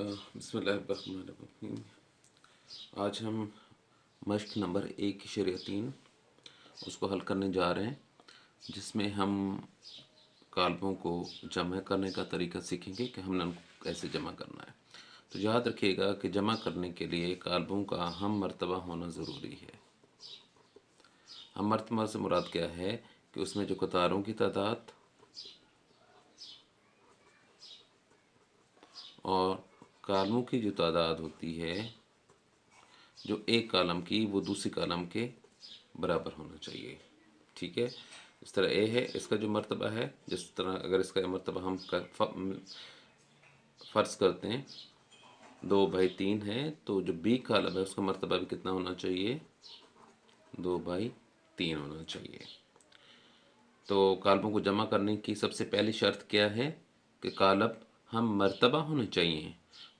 बिस्मिल्लाहिर्रहमानिर्रहीम। आज हम मश्क नंबर 1 की शरिया 3 उसको हल करने जा रहे हैं, जिसमें हम कालबों को जमा करने का तरीका सीखेंगे कि हमने उनको कैसे जमा करना है। तो याद रखिएगा कि जमा करने के लिए कालबों का हम मर्तबा होना ज़रूरी है। हम मर्तबा से मुराद क्या है कि उसमें जो कतारों की तादाद और कालमों की जो तादाद होती है, जो एक कालम की वो दूसरी कालम के बराबर होना चाहिए। ठीक है, इस तरह ए है, इसका जो मर्तबा है, जिस तरह अगर इसका मर्तबा हम फ़र्ज़ करते हैं 2/3 है, तो जो बी कालम है उसका मर्तबा भी कितना होना चाहिए, 2/3 होना चाहिए। तो कालमों को जमा करने की सबसे पहली शर्त क्या है कि कालब हम मर्तबा होने चाहिए।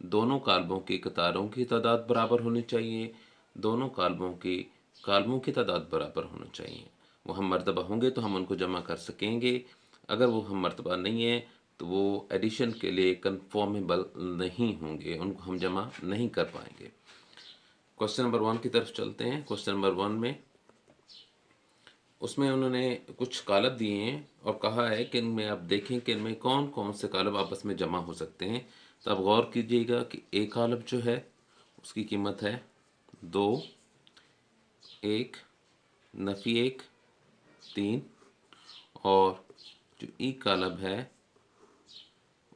दोनों कालमों की कतारों की तादाद बराबर होनी चाहिए, दोनों कालमों की तादाद बराबर होना चाहिए। वो हम मर्तबा होंगे तो हम उनको जमा कर सकेंगे। अगर वो हम मर्तबा नहीं है तो वो एडिशन के लिए कन्फॉर्मेबल नहीं होंगे, उनको हम जमा नहीं कर पाएंगे। क्वेश्चन नंबर 1 की तरफ चलते हैं। क्वेश्चन नंबर 1 में उसमें उन्होंने कुछ कालब दिए हैं और कहा है कि इनमें आप देखें कि इनमें कौन कौन से कालब आपस में जमा हो सकते हैं। तो आप गौर कीजिएगा कि एक कालब जो है उसकी कीमत है 2, 1, नफ़ी 1, 3, और जो ई कालब है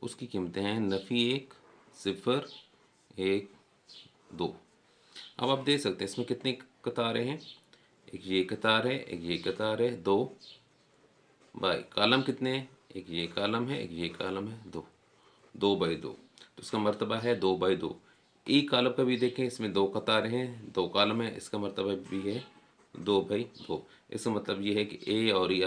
उसकी कीमतें हैं नफ़ी 1, 0, 1, 2। अब आप देख सकते हैं इसमें कितनी कतारें हैं, एक ये कतार है, एक ये कतार है, 2 बाई कालम कितने हैं, एक ये कालम है, एक ये कालम है, 2/2। तो इसका मर्तबा है 2/2। ई कालम का भी देखें, इसमें 2 कतारें हैं, 2 कालम है, इसका मर्तबा भी है 2/2। इसका मतलब ये है कि ए और ई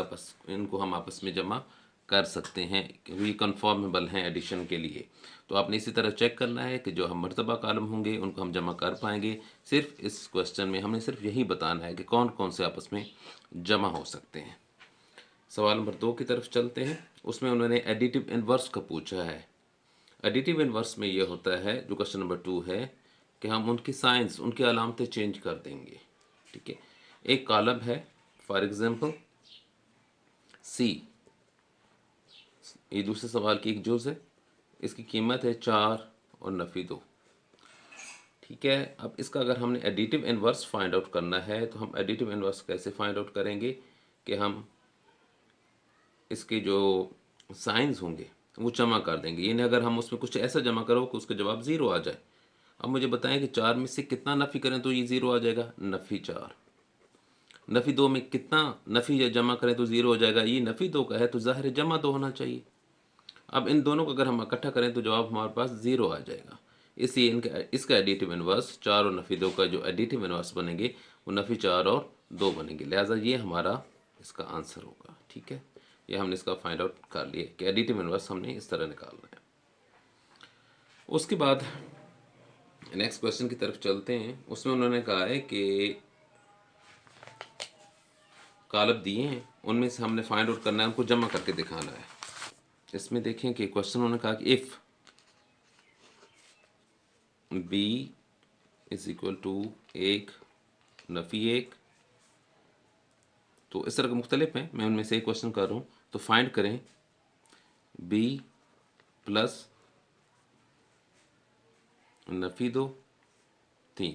इनको हम आपस में जमा कर सकते हैं, ये कन्फॉर्मेबल हैं एडिशन के लिए। तो आपने इसी तरह चेक करना है कि जो हम मर्तबा कालम होंगे उनको हम जमा कर पाएंगे। सिर्फ इस क्वेश्चन में हमने सिर्फ यही बताना है कि कौन कौन से आपस में जमा हो सकते हैं। सवाल नंबर 2 की तरफ चलते हैं। उसमें उन्होंने एडिटिव इनवर्स का पूछा है। एडिटिव इनवर्स में ये होता है, जो क्वेश्चन नंबर 2 है, कि हम उनकी साइंस, उनकी अलामतें चेंज कर देंगे। ठीक है, एक कालम है, फॉर एग्जांपल सी, ये दूसरे सवाल की एक जुज़ है, इसकी कीमत है 4 और नफ़ी 2। ठीक है, अब इसका अगर हमने एडिटिव इनवर्स फाइंड आउट करना है तो हम एडिटिव इनवर्स कैसे फाइंड आउट करेंगे कि हम इसके जो साइंस होंगे वो जमा कर देंगे। यानी अगर हम उसमें कुछ ऐसा जमा करो कि उसका जवाब ज़ीरो आ जाए। अब मुझे बताएं कि 4 में से कितना नफ़ी करें तो ये ज़ीरो आ जाएगा, नफ़ी 4। नफ़ी 2 में कितना नफ़ी जमा करें तो ज़ीरो हो जाएगा, ये नफ़ी 2 का है तो ज़ाहिर है जमा 2 होना चाहिए। अब इन दोनों को अगर हम इकट्ठा करें तो जवाब हमारे पास ज़ीरो आ जाएगा। इसलिए इसका एडिटिव इनवर्स 4 और नफ़ी 2 का जो एडिटिव इनवर्स बनेंगे वो नफ़ी 4 और 2 बनेंगे। लिहाजा ये हमारा इसका आंसर होगा। ठीक है, ये हमने इसका फाइंड आउट कर लिया कि एडिटिव इनवर्स हमने इस तरह निकालना है। उसके बाद नेक्स्ट क्वेश्चन की तरफ चलते हैं। उसमें उन्होंने कहा है कि कालब दिए हैं, उनमें से हमने फाइंड आउट करना है, उनको जमा करके दिखाना है। इसमें देखें कि क्वेश्चन उन्होंने कहा कि if B is equal to 1 नफ़ी 1, तो इस तरह के मुख्तलिफ हैं, मैं उनमें से एक क्वेश्चन कर रहा हूँ। तो फाइंड करें बी प्लस नफ़ी 2 3।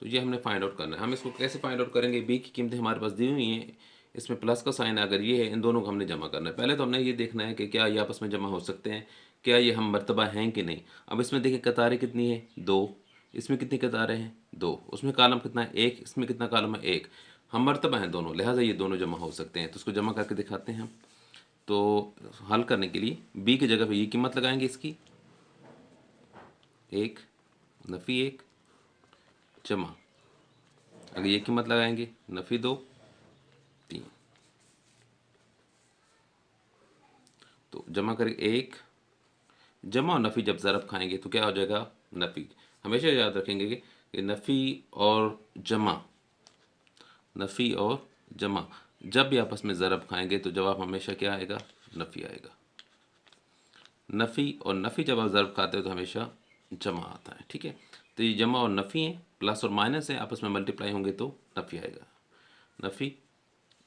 तो ये हमने फाइंड आउट करना है। हम इसको कैसे फाइंड आउट करेंगे, बी की कीमतें हमारे पास दी हुई हैं, इसमें प्लस का साइन अगर ये है, इन दोनों को हमने जमा करना है। पहले तो हमने ये देखना है कि क्या ये आपस में जमा हो सकते हैं, क्या ये हम मर्तबा हैं कि नहीं। अब इसमें देखिए कतारें कितनी है, 2, इसमें कितनी कतारें हैं, 2, उसमें कालम कितना है, 1, इसमें कितना कालम है, 1। हम मर्तबा हैं दोनों, लिहाजा ये दोनों जमा हो सकते हैं। तो उसको जमा करके दिखाते हैं हम। तो हल करने के लिए बी की जगह पर ये कीमत लगाएंगे इसकी, 1 नफ़ी 1 जमा, अगर ये कीमत लगाएंगे नफ़ी 2 3। तो जमा करके 1 जमा और नफ़ी जब ज़रब खाएंगे तो क्या हो जाएगा, नफ़ी। हमेशा याद रखेंगे कि नफ़ी और जमा, नफ़ी और जमा जब भी आपस में ज़रब खाएंगे तो जवाब हमेशा क्या आएगा, नफ़ी आएगा। नफ़ी और नफ़ी जब आप ज़र्ब खाते हो तो हमेशा जमा आता है, ठीक है। तो ये जमा और नफ़ी है, प्लस और माइनस है, आपस में मल्टीप्लाई होंगे तो नफ़ी आएगा, नफ़ी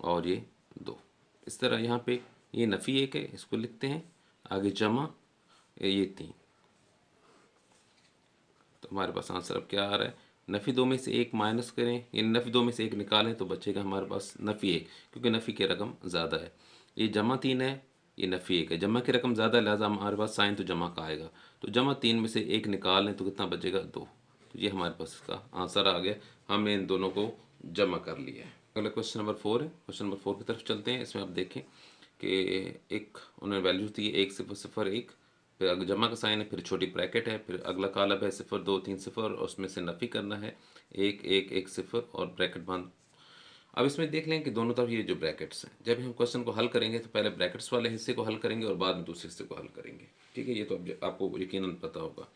और ये 2। इस तरह यहाँ पे ये नफ़ी एक है, इसको लिखते हैं, आगे जमा ये 3। तो हमारे पास आंसर अब क्या आ रहा है, नफ़ी 2 में से एक माइनस करें, यानी नफ़ी 2 में से एक निकालें तो बचेगा हमारे पास नफ़ी 1, क्योंकि नफ़ी की रकम ज़्यादा है। ये जमा 3 है, ये नफ़ी 1 है, जमा की रकम ज़्यादा है, लिहाजा हमारे पास साइन तो जमा का आएगा। तो जमा 3 में से एक निकालें तो कितना बचेगा, 2। तो ये हमारे पास इसका आंसर आ गया, हमने इन दोनों को जमा कर लिया है। अगला क्वेश्चन नंबर 4 है। क्वेश्चन नंबर 4 की तरफ चलते हैं। इसमें आप देखें कि एक उन्होंने वैल्यूज दी है, 1 0 0 1, फिर अगर जमा का साइन है, फिर छोटी ब्रैकेट है, फिर अगला कॉलम है 0 2 3 0 और उसमें से नफ़ी करना है 1 1 1 0 और ब्रैकेट बंद। अब इसमें देख लें कि दोनों तरफ ये जो ब्रैकेट्स हैं, जब हम क्वेश्चन को हल करेंगे तो पहले ब्रैकेट्स वाले हिस्से को हल करेंगे और बाद में दूसरे हिस्से को हल करेंगे, ठीक है। ये तो अब आपको यकीनन पता होगा।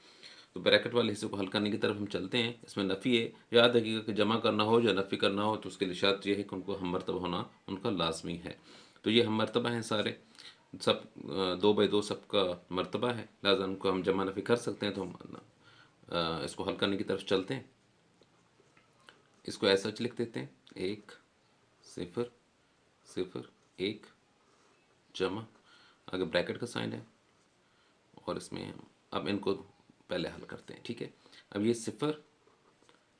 तो ब्रैकेट वाले हिस्से को हल करने की तरफ हम चलते हैं। इसमें नफ़ी है, याद रखिएगा कि जमा करना हो या नफ़ी करना हो तो उसके लिए शर्त यह है कि उनको हम मरतबा होना उनका लाजमी है। तो ये हम मरतबा हैं सारे, सब 2 बाई 2 सबका मरतबा है, लिहाजा उनको हम जमा नफ़ी कर सकते हैं। तो हम इसको हल करने की तरफ चलते हैं। इसको ऐसा लिख देते हैं, 1 0 0 1 जमा, आगे ब्रैकेट का साइन है और इसमें अब इनको पहले हल करते हैं, ठीक है। अब ये 0,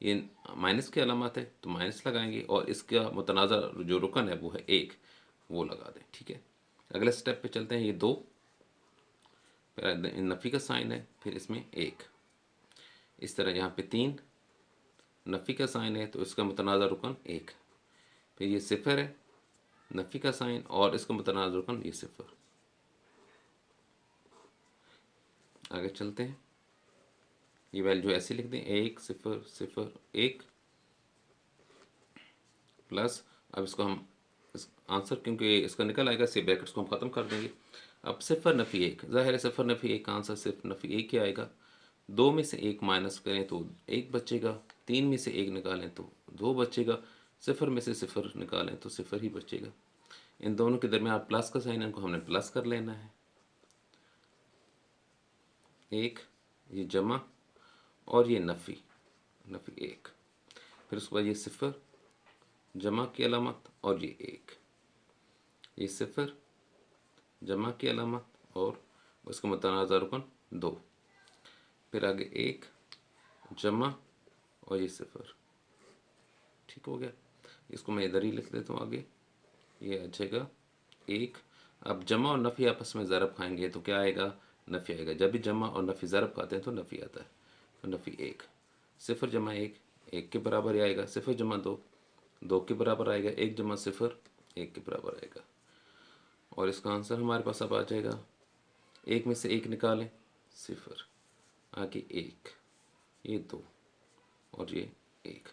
ये माइनस की अलामत है तो माइनस लगाएंगे और इसका मुतनाज़ा जो रुकन है वो है 1, वो लगा दें, ठीक है। अगले स्टेप पे चलते हैं। ये 2, नफ़ी का साइन है, फिर इसमें 1, इस तरह यहाँ पे 3, नफ़ी का साइन है तो इसका मुतनाज़ा रुकन 1, फिर ये 0 है, नफ़ी का साइन और इसका मुतनाज़ा रुकन ये 0। आगे चलते हैं। ये वैल्यू ऐसे लिख दें, 1 0 0 1 प्लस, अब इसको हम इस आंसर क्योंकि इसका निकल आएगा, से ब्रैकेट्स को हम ख़त्म कर देंगे। अब 0 नफ़ी 1, ज़ाहिर है 0 नफ़ी 1 का आंसर सिर्फ नफ़ी 1 ही आएगा। 2 में से 1 माइनस करें तो 1 बचेगा, 3 में से 1 निकालें तो 2 बचेगा, 0 में से 0 निकालें तो 0 ही बचेगा। इन दोनों के दरमियान प्लस का साइन, इनको हमने प्लस कर लेना है। 1 ये जमा और ये नफ़ी, नफ़ी 1, फिर उसके बाद ये 0 जमा की अलामत और ये 1, ये 0 जमा की अलामत और उसका मुतनाज़ा रुकन 2, फिर आगे 1 जमा और ये 0, ठीक हो गया। इसको मैं इधर ही लिख देता हूँ आगे, ये आ जाएगा 1। अब जमा और नफ़ी आपस में ज़रब खाएंगे तो क्या आएगा, नफ़ी आएगा। जब भी जमा और नफ़ी ज़रब खाते हैं तो नफ़ी आता है, तो नफ़ी 1, 0 जमा 1 1 के बराबर ही आएगा, 0 जमा 2 2 के बराबर आएगा, 1 जमा 0 1 के बराबर आएगा। और इसका आंसर हमारे पास अब आ जाएगा, 1 में से 1 निकालें 0, आगे 1, ये 2 और ये 1,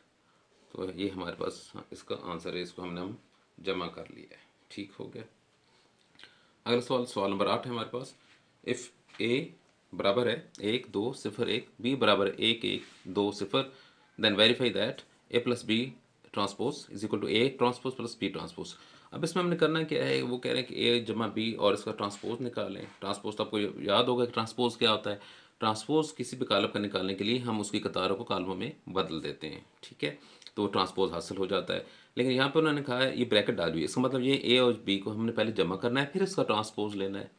तो ये हमारे पास इसका आंसर है। इसको हमने हम जमा कर लिया है, ठीक हो गया। अगला सवाल, सवाल नंबर 8 है हमारे पास। इफ़ ए बराबर है 1 2 0 1, बी बराबर है 1 1 2 0, then verify that A plus B transpose is equal to A transpose plus B transpose. अब इसमें हमने करना क्या है, वो कह रहे हैं कि ए जमा बी और इसका ट्रांसपोज निकालें। ट्रांसपोज तो आपको याद होगा कि ट्रांसपोज क्या होता है। ट्रांसपोज किसी भी कॉलम का निकालने के लिए हम उसकी कतारों को कॉलमों में बदल देते हैं, ठीक है, तो ट्रांसपोज हासिल हो जाता है। लेकिन यहाँ पे उन्होंने कहा है ये ब्रैकेट डाली हुई है, इसका मतलब ये ए और बी को हमने पहले जमा करना है, फिर इसका ट्रांसपोज लेना है।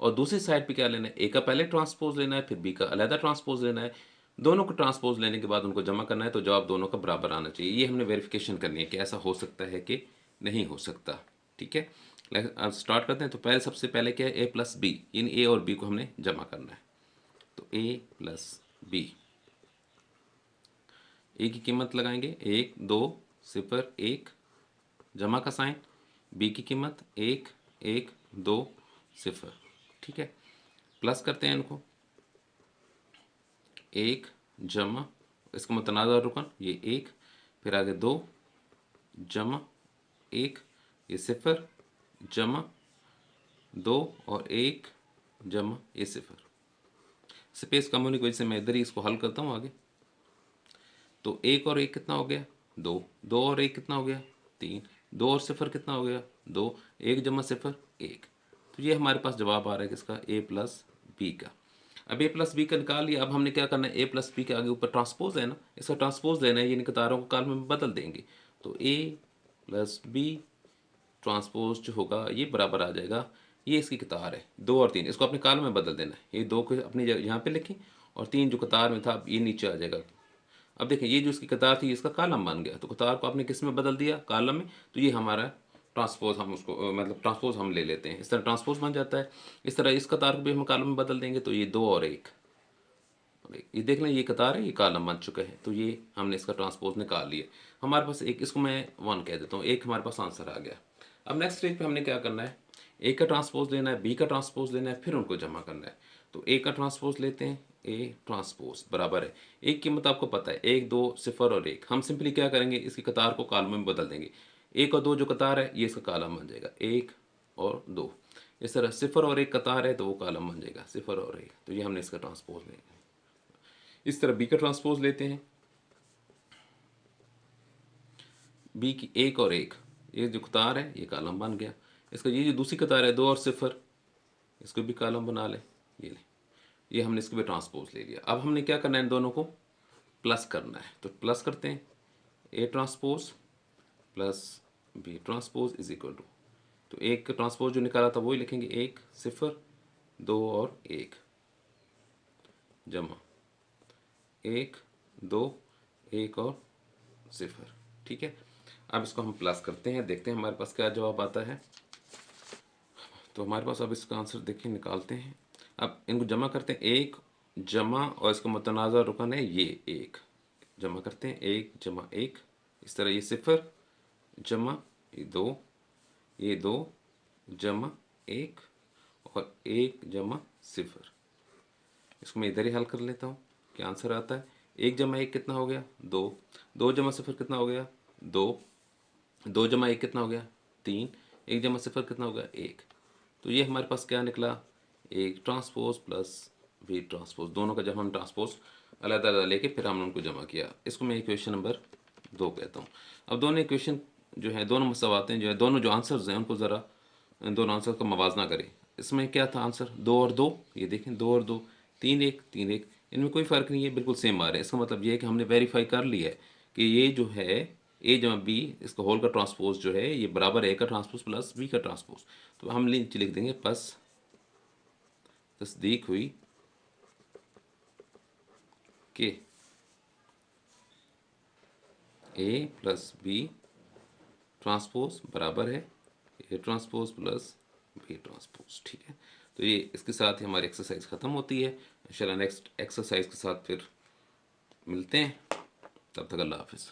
और दूसरी साइड पे क्या लेना है, ए का पहले ट्रांसपोज लेना है, फिर बी का अलहदा ट्रांसपोज लेना है। दोनों को ट्रांसपोज लेने के बाद उनको जमा करना है, तो जवाब दोनों का बराबर आना चाहिए। ये हमने वेरिफिकेशन करनी है कि ऐसा हो सकता है कि नहीं हो सकता, ठीक है। अब स्टार्ट करते हैं। तो पहले सबसे पहले क्या है, ए प्लस बी, इन ए और बी को हमने जमा करना है। तो ए प्लस बी, ए की कीमत लगाएंगे 1 2 0 1, जमा का साइन, बी की कीमत 1 1 2 0, ठीक है। प्लस करते हैं इनको, 1 जमा इसका मुतनाज़ा रुकन ये 1, फिर आगे 2 जमा 1, ये 0 जमा 2 और 1 जमा ये 0। स्पेस कम होने की वजह से मैं इधर ही इसको हल करता हूँ आगे। तो 1 और 1 कितना हो गया, 2 2 और 1 कितना हो गया, 3 2 और 0 कितना हो गया, 2 1 जमा 0 1। तो ये हमारे पास जवाब आ रहा है किसका, ए प्लस बी का। अब ए प्लस बी का निकाल लिया। अब हमने क्या करना है, ए प्लस बी के आगे ऊपर ट्रांसपोज है ना, इसका ट्रांसपोज लेना है, ये कतारों को कॉलम में बदल देंगे। तो ए प्लस बी ट्रांसपोज जो होगा ये बराबर आ जाएगा, ये इसकी कतार है 2 और 3, इसको अपने कॉलम में बदल देना है। ये 2 को अपनी यहाँ पे लिखें और 3 जो कतार में था ये नीचे आ जाएगा। अब देखें ये जो इसकी कतार थी इसका कॉलम बन गया, तो कतार को आपने किस में बदल दिया, कॉलम में। तो ये हमारा ट्रांसपोज, हम उसको मतलब ट्रांसपोज हम ले लेते हैं, इस तरह ट्रांसपोज बन जाता है। इस तरह इस कतार को भी हम कॉलम में बदल देंगे, तो ये 2 और 1, ये देख लें ये कतार है, ये कॉलम बन चुका है। तो ये हमने इसका ट्रांसपोज निकाल लिया। हमारे पास एक, इसको मैं 1 कह देता हूँ, एक हमारे पास आंसर आ गया। अब नेक्स्ट स्टेज पे हमने क्या करना है, ए का ट्रांसपोज लेना है, बी का ट्रांसपोज लेना है, फिर उनको जमा करना है। तो ए का ट्रांसपोज लेते हैं, ए ट्रांसपोज बराबर है, एक कीमत आपको पता है 1 2 0 और 1। हम सिंपली क्या करेंगे, इसकी कतार को कॉलम में बदल देंगे। 1 और 2 जो कतार है ये इसका कॉलम बन जाएगा, 1 और 2। इस तरह 0 और 1 कतार है तो वो कॉलम बन जाएगा 0 और 1। तो ये हमने इसका ट्रांसपोज लेंगे। इस तरह बी का ट्रांसपोज लेते हैं, बी की 1 और 1, ये जो कतार है ये कॉलम बन गया। इसका ये जो दूसरी कतार है 2 और 0, इसको भी कॉलम बना ले, ये ले, ये हमने इसको भी ट्रांसपोज ले लिया। अब हमने क्या करना है, इन दोनों को प्लस करना है। तो प्लस करते हैं, A transpose plus B transpose is equal to, तो एक का ट्रांसपोज जो निकाला था वही लिखेंगे, 1 0 2 और 1 जमा 1 2 1 और 0। ठीक है, अब इसको हम प्लस करते हैं, देखते हैं हमारे पास क्या जवाब आता है। तो हमारे पास अब इसका आंसर देखिए निकालते हैं। अब इनको जमा करते हैं, 1 जमा और इसका मुतनाज़ा रुकन है ये 1, जमा करते हैं 1 जमा 1, इस तरह ये 0 जमा ये 2, ये 2 जमा 1 और 1 जमा 0। इसको मैं इधर ही हल कर लेता हूँ, क्या आंसर आता है। 1 जमा 1 कितना हो गया, 2, 2 जमा 0 कितना हो गया, 2, 2 जमा 1 कितना हो गया, 3, 1 जमा 0 कितना हो गया, 1। तो ये हमारे पास क्या निकला, एक ट्रांसपोज प्लस बी ट्रांसपोज, दोनों का जब हम ट्रांसपोज अलग अलग लेके फिर हमने उनको जमा किया, इसको मैं इक्वेशन नंबर 2 कहता हूँ। अब दोनों इक्वेशन जो है, दोनों मसवातें जो है, दोनों जो आंसर्स हैं उनको ज़रा इन दोनों आंसर का मवाजना करें। इसमें क्या था आंसर, 2 और 2, ये देखें 2 और 2, 3 1 3 1, इनमें कोई फ़र्क नहीं है, बिल्कुल सेम आ रहे हैं। इसका मतलब ये है कि हमने वेरीफाई कर लिया है कि ये जो है ए जमा बी, इसका होल का ट्रांसपोज जो है ये बराबर है ए का ट्रांसपोज प्लस बी का ट्रांसपोज। तो हम नीचे लिख देंगे बस तस्दीक हुई कि ए प्लस बी ट्रांसपोज बराबर है A transpose plus B transpose. ठीक है, तो ये इसके साथ ही हमारी एक्सरसाइज ख़त्म होती है। इंशाल्लाह नेक्स्ट एक्सरसाइज के साथ फिर मिलते हैं, तब तक अल्लाह हाफिज़।